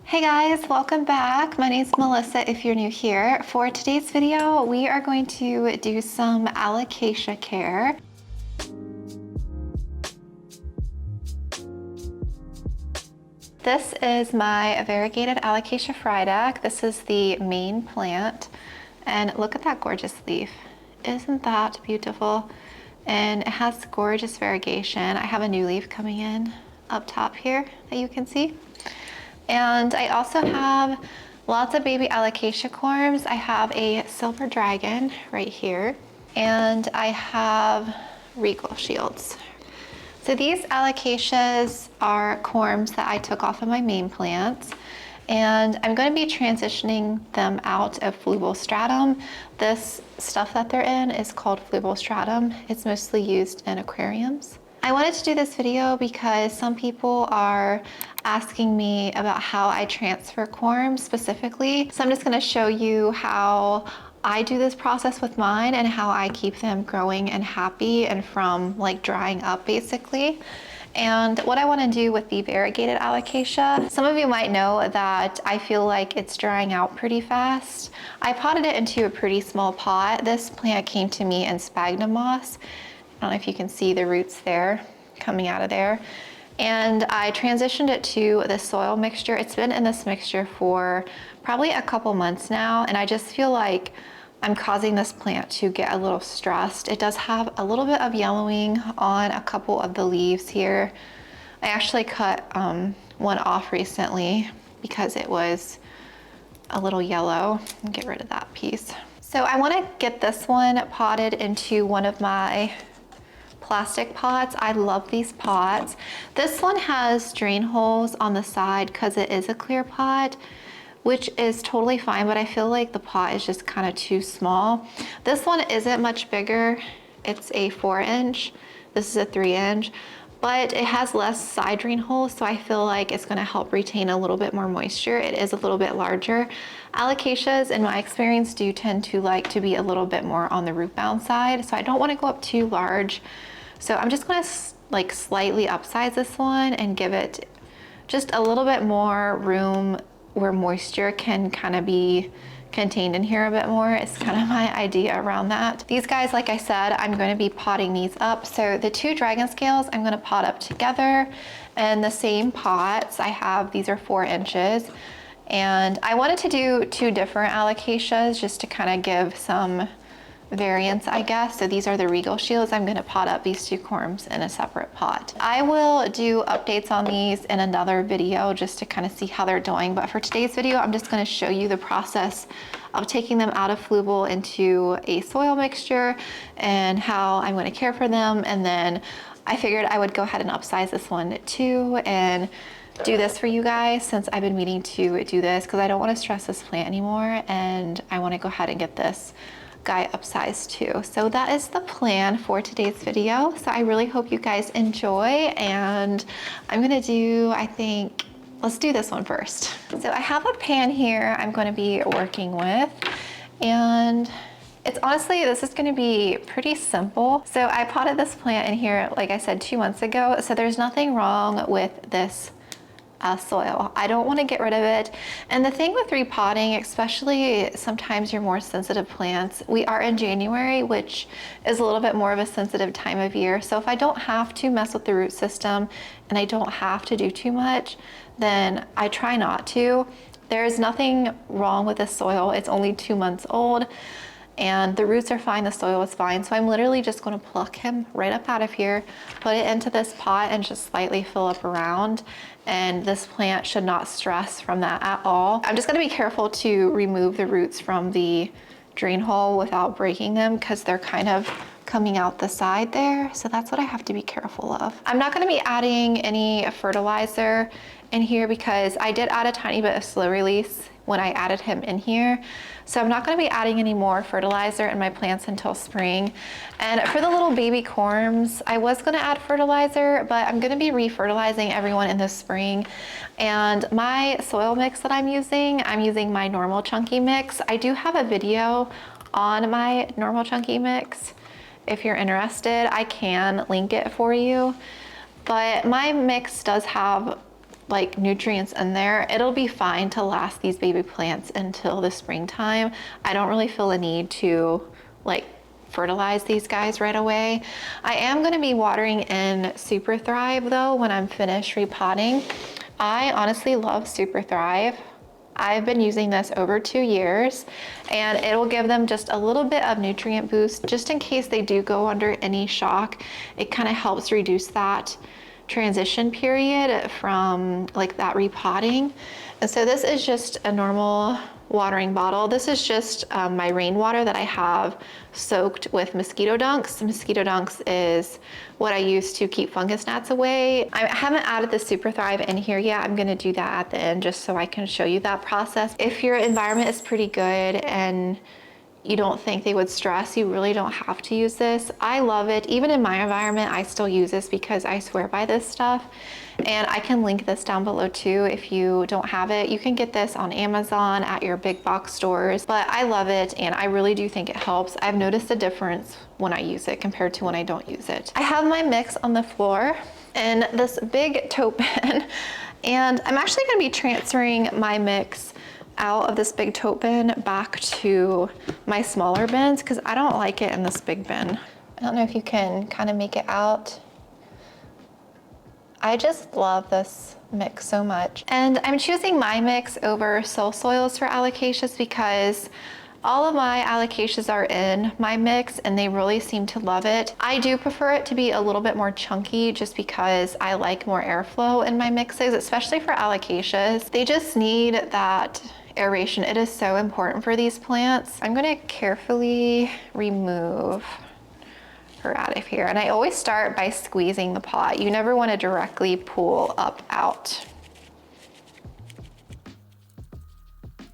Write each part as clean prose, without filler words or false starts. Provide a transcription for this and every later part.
Hey guys, welcome back. My name is Melissa if you're new here. For today's video, we are going to do some alocasia care. This is my Variegated Alocasia Frydek. This is the main plant. And look at that gorgeous leaf. Isn't that beautiful? And it has gorgeous variegation. I have a new leaf coming in up top here that you can see. And I also have lots of baby Alocasia Corms. I have a silver dragon right here, and I have regal shields. So these Alocasias are corms that I took off of my main plants, and I'm going to be transitioning them out of Fluval Stratum. This stuff that they're in is called Fluval Stratum. It's mostly used in aquariums. I wanted to do this video because some people are asking me about how I transfer corms specifically. So I'm just going to show you how I do this process with mine and how I keep them growing and happy and from like drying up basically. And what I want to do with the variegated alocasia, some of you might know that I feel like it's drying out pretty fast. I potted it into a pretty small pot. This plant came to me in sphagnum moss. I don't know if you can see the roots there coming out of there. And I transitioned it to the soil mixture. It's been in this mixture for probably a couple months now, and I just feel like I'm causing this plant to get a little stressed. It does have a little bit of yellowing on a couple of the leaves here. I actually cut one off recently because it was a little yellow. I'll get rid of that piece. So I want to get this one potted into one of my plastic pots. I love these pots. This one has drain holes on the side because it is a clear pot, which is totally fine, but I feel like the pot is just kind of too small. This one isn't much bigger. It's a 4-inch. This is a 3-inch, but it has less side drain holes, so I feel like it's going to help retain a little bit more moisture. It is a little bit larger. Alocasias, in my experience, do tend to like to be a little bit more on the root bound side, so I don't want to go up too large. So I'm just going to like slightly upsize this one and give it just a little bit more room where moisture can kind of be contained in here a bit more. It's kind of my idea around that. These guys, like I said, I'm going to be potting these up. So the two dragon scales I'm going to pot up together in the same pots. I have, these are 4 inches. And I wanted to do two different alocasias just to kind of give some variants, I guess. So these are the regal shields. I'm going to pot up these two corms in a separate pot. I will do updates on these in another video just to kind of see how they're doing, but for today's video I'm just going to show you the process of taking them out of Fluval into a soil mixture and how I'm going to care for them. And then I figured I would go ahead and upsize this one too and do this for you guys since I've been meaning to do this because I don't want to stress this plant anymore, and I want to go ahead and get this guy upsized too. So that is the plan for today's video. So I really hope you guys enjoy, and I'm gonna do, I think, let's do this one first. So I have a pan here I'm going to be working with, and it's honestly, this is going to be pretty simple. So I potted this plant in here, like I said, 2 months ago. So there's nothing wrong with this soil. I don't want to get rid of it. And the thing with repotting, especially sometimes your more sensitive plants, we are in January, which is a little bit more of a sensitive time of year. So if I don't have to mess with the root system and I don't have to do too much, then I try not to. There's nothing wrong with the soil. It's only 2 months old and the roots are fine, the soil is fine. So I'm literally just going to pluck him right up out of here, put it into this pot and just slightly fill up around. And this plant should not stress from that at all. I'm just going to be careful to remove the roots from the drain hole without breaking them because they're kind of coming out the side there. So that's what I have to be careful of. I'm not going to be adding any fertilizer in here because I did add a tiny bit of slow release when I added him in here. So I'm not going to be adding any more fertilizer in my plants until spring. And for the little baby corms, I was going to add fertilizer, but I'm going to be re-fertilizing everyone in the spring. And my soil mix that I'm using my normal chunky mix. I do have a video on my normal chunky mix. If you're interested, I can link it for you. But my mix does have like nutrients in there, it'll be fine to last these baby plants until the springtime. I don't really feel a need to like fertilize these guys right away. I am going to be watering in Superthrive though when I'm finished repotting. I honestly love Superthrive. I've been using this over 2 years, and it'll give them just a little bit of nutrient boost just in case they do go under any shock. It kind of helps reduce that transition period from like that repotting. And so this is just a normal watering bottle. This is just my rainwater that I have soaked with mosquito dunks. Mosquito dunks is what I use to keep fungus gnats away. I haven't added the Superthrive in here yet. I'm gonna do that at the end just so I can show you that process. If your environment is pretty good and you don't think they would stress, you really don't have to use this. I love it. Even in my environment, I still use this because I swear by this stuff. And I can link this down below too if you don't have it. You can get this on Amazon at your big box stores, but I love it and I really do think it helps. I've noticed a difference when I use it compared to when I don't use it. I have my mix on the floor in this big tote bin, and I'm actually gonna be transferring my mix out of this big tote bin back to my smaller bins because I don't like it in this big bin. I don't know if you can kind of make it out. I just love this mix so much. And I'm choosing my mix over soul soils for alocasias because all of my alocasias are in my mix and they really seem to love it. I do prefer it to be a little bit more chunky just because I like more airflow in my mixes, especially for alocasias. They just need that aeration. It is so important for these plants. I'm gonna carefully remove her out of here. And I always start by squeezing the pot. You never want to directly pull up out. I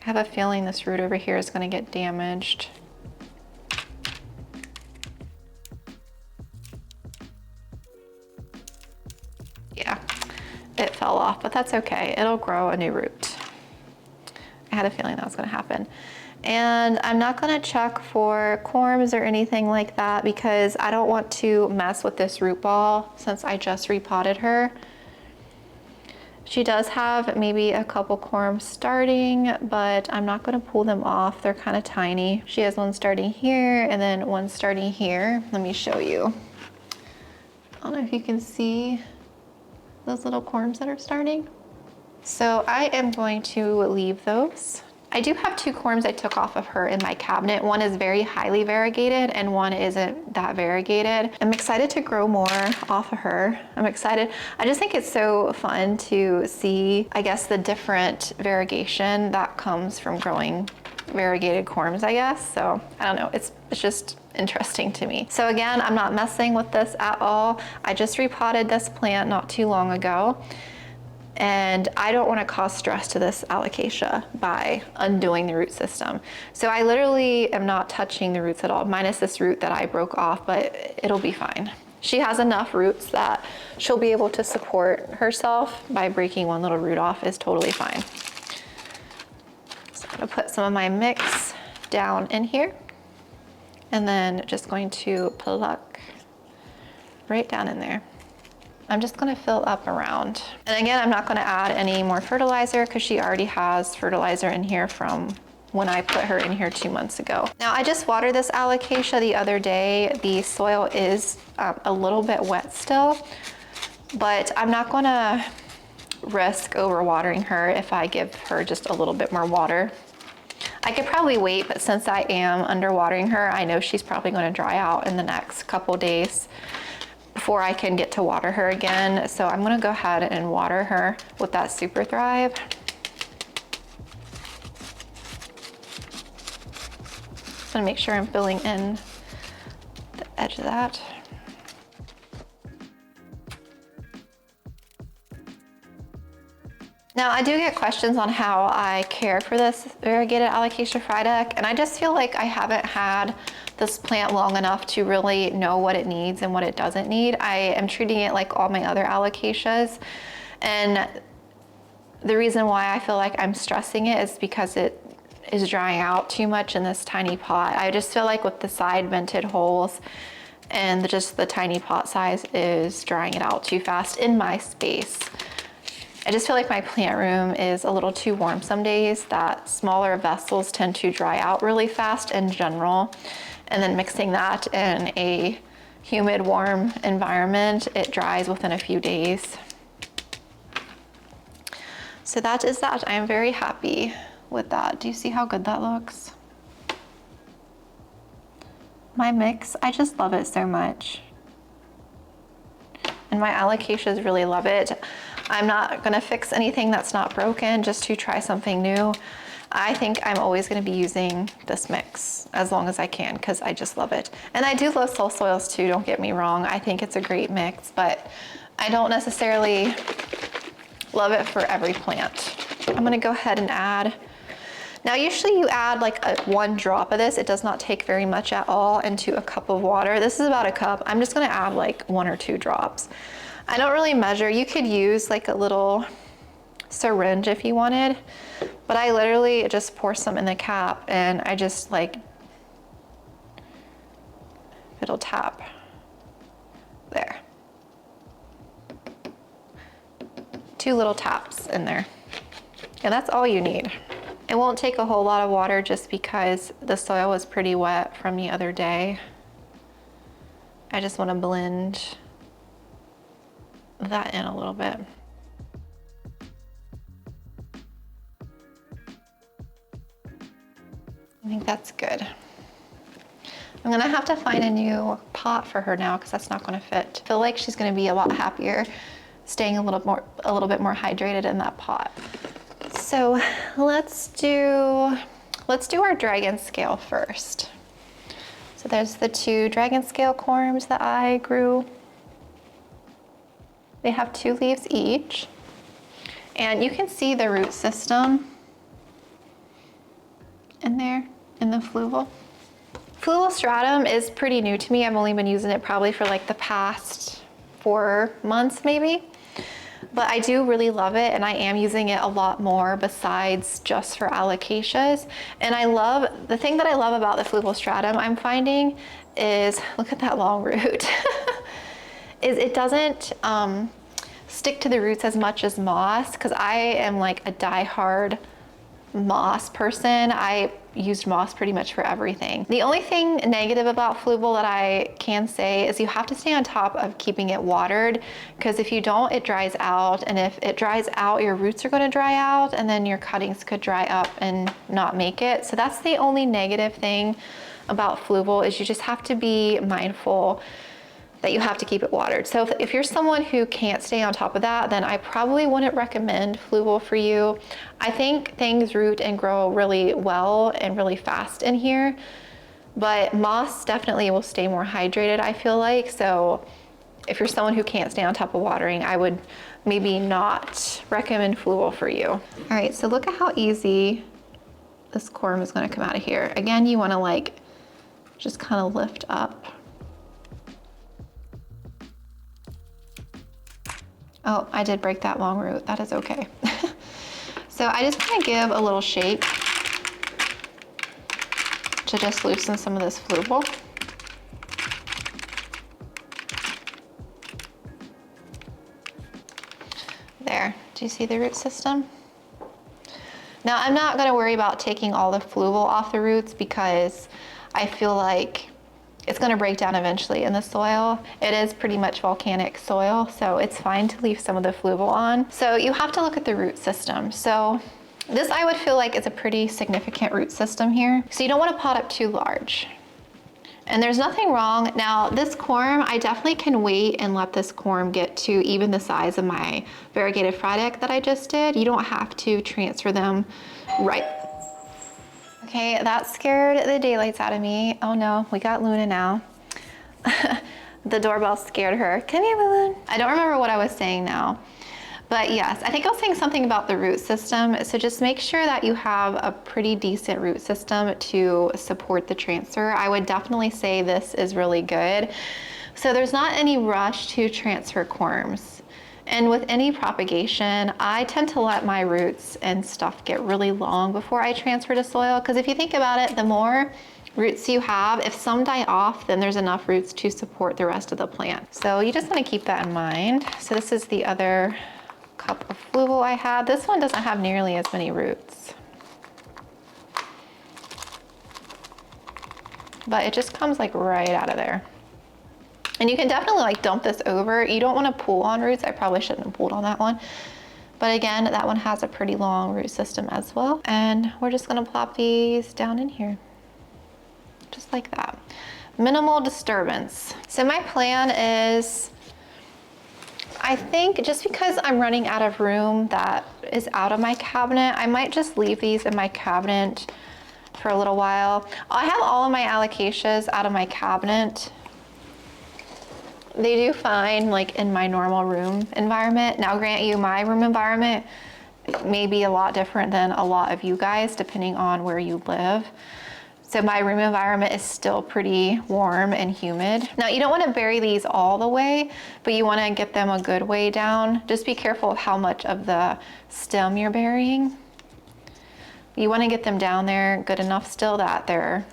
have a feeling this root over here is going to get damaged. Yeah, it fell off, but that's okay. It'll grow a new root. I had a feeling that was going to happen. And I'm not gonna check for corms or anything like that because I don't want to mess with this root ball since I just repotted her. She does have maybe a couple corms starting, but I'm not gonna pull them off. They're kind of tiny. She has one starting here and then one starting here. Let me show you. I don't know if you can see those little corms that are starting. So I am going to leave those. I do have 2 corms I took off of her in my cabinet. One is very highly variegated and one isn't that variegated. I'm excited to grow more off of her. I'm excited. I just think it's so fun to see, I guess, the different variegation that comes from growing variegated corms, I guess. So I don't know, it's just interesting to me. So again, I'm not messing with this at all. I just repotted this plant not too long ago. And I don't want to cause stress to this alocasia by undoing the root system. So I literally am not touching the roots at all, minus this root that I broke off, but it'll be fine. She has enough roots that she'll be able to support herself. By breaking one little root off is totally fine. So I'm gonna put some of my mix down in here and then just going to pluck right down in there. I'm just gonna fill up around. And again, I'm not gonna add any more fertilizer because she already has fertilizer in here from when I put her in here 2 months ago. Now I just watered this alocasia the other day. The soil is a little bit wet still, but I'm not gonna risk overwatering her if I give her just a little bit more water. I could probably wait, but since I am underwatering her, I know she's probably gonna dry out in the next couple days before I can get to water her again. So I'm gonna go ahead and water her with that Superthrive. Just gonna make sure I'm filling in the edge of that. Now I do get questions on how I care for this Variegated Alocasia Frydek, and I just feel like I haven't had this plant long enough to really know what it needs and what it doesn't need. I am treating it like all my other alocasias, and the reason why I feel like I'm stressing it is because it is drying out too much in this tiny pot. I just feel like with the side vented holes, and just the tiny pot size is drying it out too fast in my space. I just feel like my plant room is a little too warm some days, that smaller vessels tend to dry out really fast in general. And then mixing that in a humid, warm environment, it dries within a few days. So that is that. I am very happy with that. Do you see how good that looks? My mix, I just love it so much. And my alocasias really love it. I'm not gonna fix anything that's not broken just to try something new. I think I'm always gonna be using this mix as long as I can because I just love it. And I do love soul soils too, don't get me wrong. I think it's a great mix, but I don't necessarily love it for every plant. I'm gonna go ahead and add. Now usually you add like 1 drop of this. It does not take very much at all into a cup of water. This is about a cup. I'm just gonna add like 1 or 2 drops. I don't really measure. You could use like a little syringe if you wanted, but I literally just pour some in the cap and I just like, it'll tap there. 2 little taps in there. And that's all you need. It won't take a whole lot of water just because the soil was pretty wet from the other day. I just want to blend that in a little bit. I think that's good. I'm gonna have to find a new pot for her now because that's not gonna fit. I feel like she's gonna be a lot happier staying a little bit more hydrated in that pot. So let's do our dragon scale first. So there's the 2 dragon scale corms that I grew. They have 2 leaves each. And you can see the root system in there, in the fluval. Fluval Stratum is pretty new to me. I've only been using it probably for like the past 4 months maybe. But I do really love it and I am using it a lot more besides just for alocasias. And the thing that I love about the Fluval Stratum I'm finding is, look at that long root, is it doesn't stick to the roots as much as moss, because I am like a die-hard moss person. I used moss pretty much for everything. The only thing negative about Fluval that I can say is you have to stay on top of keeping it watered, because if you don't, it dries out, and if it dries out, your roots are going to dry out, and then your cuttings could dry up and not make it. So that's the only negative thing about Fluval, is you just have to be mindful that you have to keep it watered. So if you're someone who can't stay on top of that, then I probably wouldn't recommend Fluval for you. I think things root and grow really well and really fast in here, but moss definitely will stay more hydrated, I feel like. So if you're someone who can't stay on top of watering, I would maybe not recommend Fluval for you. All right, so look at how easy this corm is gonna come out of here. Again, you wanna like just kind of lift up. Oh, I did break that long root. That is okay. So I just want to give a little shake to just loosen some of this Fluval. There, do you see the root system? Now I'm not going to worry about taking all the Fluval off the roots because I feel like it's going to break down eventually in the soil. It is pretty much volcanic soil, so it's fine to leave some of the Fluval on. So you have to look at the root system. So this, I would feel like, is a pretty significant root system here. So you don't want to pot up too large. And there's nothing wrong. Now this corm, I definitely can wait and let this corm get to even the size of my Variegated Frydek that I just did. You don't have to transfer them right. Okay, that scared the daylights out of me. Oh no, we got Luna now. The doorbell scared her. Come here, Luna. I don't remember what I was saying now. But yes, I think I was saying something about the root system. So just make sure that you have a pretty decent root system to support the transfer. I would definitely say this is really good. So there's not any rush to transfer corms. And with any propagation, I tend to let my roots and stuff get really long before I transfer to soil. Because if you think about it, the more roots you have. If some die off, then there's enough roots to support the rest of the plant. So you just want to keep that in mind. So this is the other cup of Fluval I had. This one doesn't have nearly as many roots, but it just comes like right out of there. And you can definitely like dump this over. You don't want to pull on roots. I probably shouldn't have pulled on that one. But again, that one has a pretty long root system as well. And we're just gonna plop these down in here, just like that. Minimal disturbance. So my plan is, I think just because I'm running out of room that is out of my cabinet, I might just leave these in my cabinet for a little while. I have all of my alocasias out of my cabinet. They do fine like in my normal room environment. Now grant you, my room environment may be a lot different than a lot of you guys depending on where you live. So my room environment is still pretty warm and humid. Now you don't want to bury these all the way, but you want to get them a good way down. Just be careful of how much of the stem you're burying. You want to get them down there good enough still that they're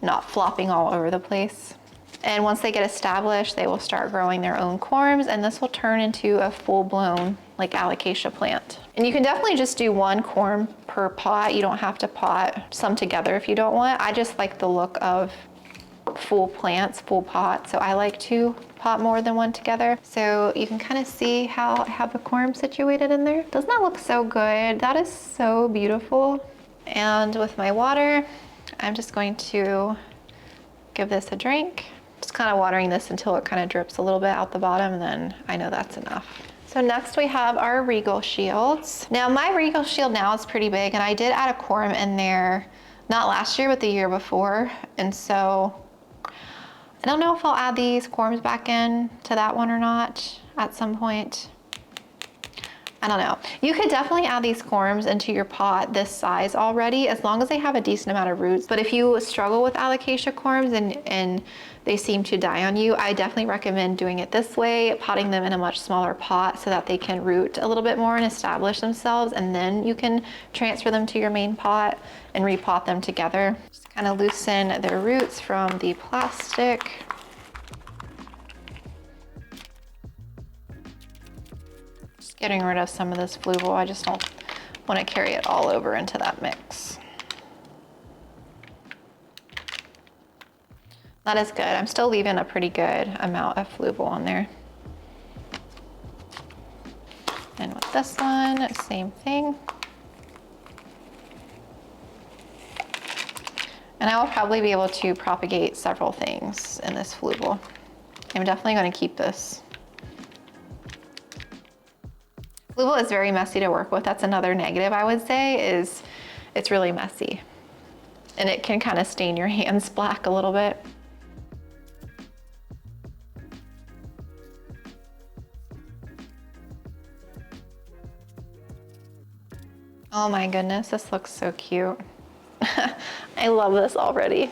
not flopping all over the place. And once they get established, they will start growing their own corms, and this will turn into a full-blown like alocasia plant. And you can definitely just do one corm per pot. You don't have to pot some together if you don't want. I just like the look of full plants, full pot, so I like to pot more than one together. So you can kind of see how I have the corm situated in there. Doesn't that look so good? That is so beautiful. And with my water, I'm just going to give this a drink. Just kind of watering this until it kind of drips a little bit out the bottom, and then I know that's enough. So next we have our Regal shields. Now my Regal shield now is pretty big, and I did add a corm in there, not last year, but the year before. And so I don't know if I'll add these corms back in to that one or not at some point. I don't know. You could definitely add these corms into your pot this size already, as long as they have a decent amount of roots. But if you struggle with alocasia corms and they seem to die on you, I definitely recommend doing it this way, potting them in a much smaller pot so that they can root a little bit more and establish themselves, and then you can transfer them to your main pot and repot them together. Just kind of loosen their roots from the plastic. Just getting rid of some of this Fluval. I just don't want to carry it all over into that mix. That is good. I'm still leaving a pretty good amount of Fluval on there. And with this one, same thing. And I will probably be able to propagate several things in this Fluval. I'm definitely going to keep this. Fluval is very messy to work with. That's another negative I would say, is it's really messy. And it can kind of stain your hands black a little bit. Oh my goodness, this looks so cute. I love this already.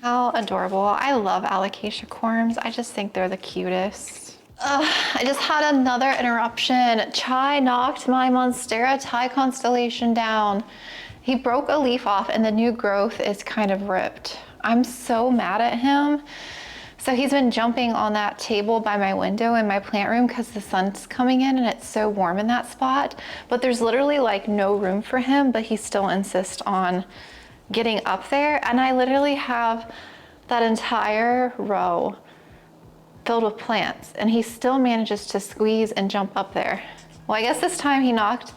How adorable. I love Alocasia Corms. I just think they're the cutest. I just had another interruption. Chai knocked my Monstera Thai constellation down. He broke a leaf off and the new growth is kind of ripped. I'm so mad at him. So he's been jumping on that table by my window in my plant room because the sun's coming in and it's so warm in that spot. But there's literally like no room for him, but he still insists on getting up there. And I literally have that entire row filled with plants and he still manages to squeeze and jump up there. Well, I guess this time he knocked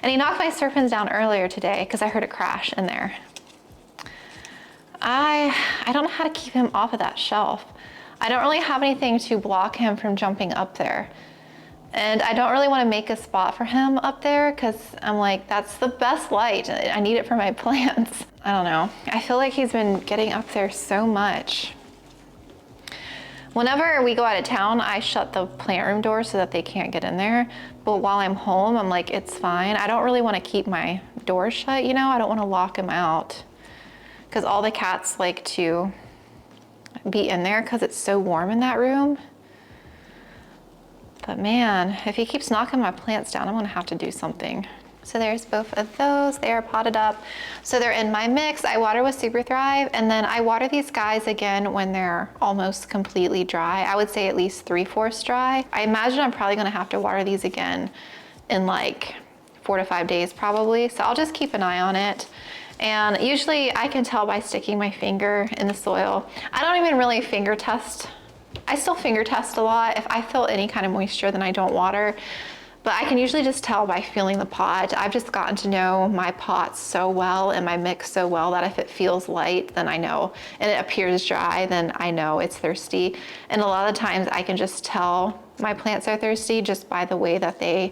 my serpens down earlier today because I heard it crash in there. I don't know how to keep him off of that shelf. I don't really have anything to block him from jumping up there. And I don't really want to make a spot for him up there because I'm like, that's the best light. I need it for my plants. I don't know. I feel like he's been getting up there so much. Whenever we go out of town, I shut the plant room door so that they can't get in there. But while I'm home, I'm like, it's fine. I don't really want to keep my door shut, you know? I don't want to lock him out because all the cats like to be in there because it's so warm in that room. But man, if he keeps knocking my plants down, I'm gonna have to do something. So there's both of those. They are potted up. So they're in my mix. I water with Superthrive, and then I water these guys again when they're almost completely dry. I would say at least 3/4 dry. I imagine I'm probably gonna have to water these again in like 4 to 5 days probably. So I'll just keep an eye on it. And usually I can tell by sticking my finger in the soil. I don't even really finger test. I still finger test a lot. If I feel any kind of moisture, then I don't water. But I can usually just tell by feeling the pot. I've just gotten to know my pots so well and my mix so well that if it feels light, then I know, and it appears dry, then I know it's thirsty. And a lot of times I can just tell my plants are thirsty just by the way that they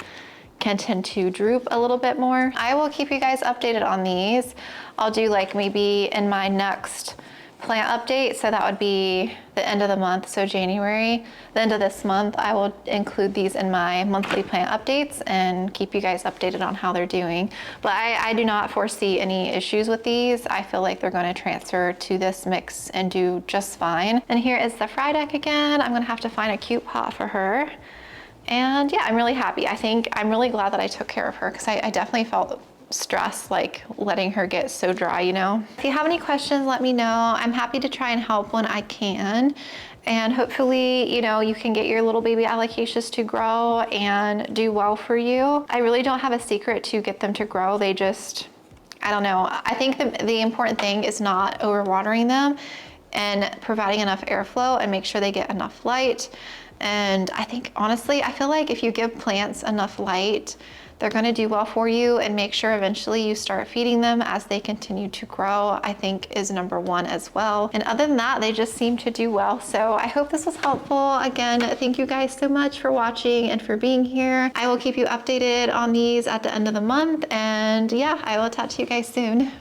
can tend to droop a little bit more. I will keep you guys updated on these. I'll do like maybe in my next plant update, so that would be the end of the month, so January, the end of this month, I will include these in my monthly plant updates and keep you guys updated on how they're doing. But I do not foresee any issues with these. I feel like they're going to transfer to this mix and do just fine. And here is the Frydek again. I'm going to have to find a cute pot for her. And yeah, I'm really happy. I'm really glad that I took care of her, because I definitely felt stress like letting her get so dry, you know. If you have any questions, let me know. I'm happy to try and help when I can, and hopefully, you know, you can get your little baby alocasias to grow and do well for you. I really don't have a secret to get them to grow. They just, I don't know. I think the important thing is not overwatering them and providing enough airflow and make sure they get enough light. And I think, honestly, I feel like if you give plants enough light, they're gonna do well for you, and make sure eventually you start feeding them as they continue to grow, I think is number one as well. And other than that, they just seem to do well. So I hope this was helpful. Again, thank you guys so much for watching and for being here. I will keep you updated on these at the end of the month. And yeah, I will talk to you guys soon.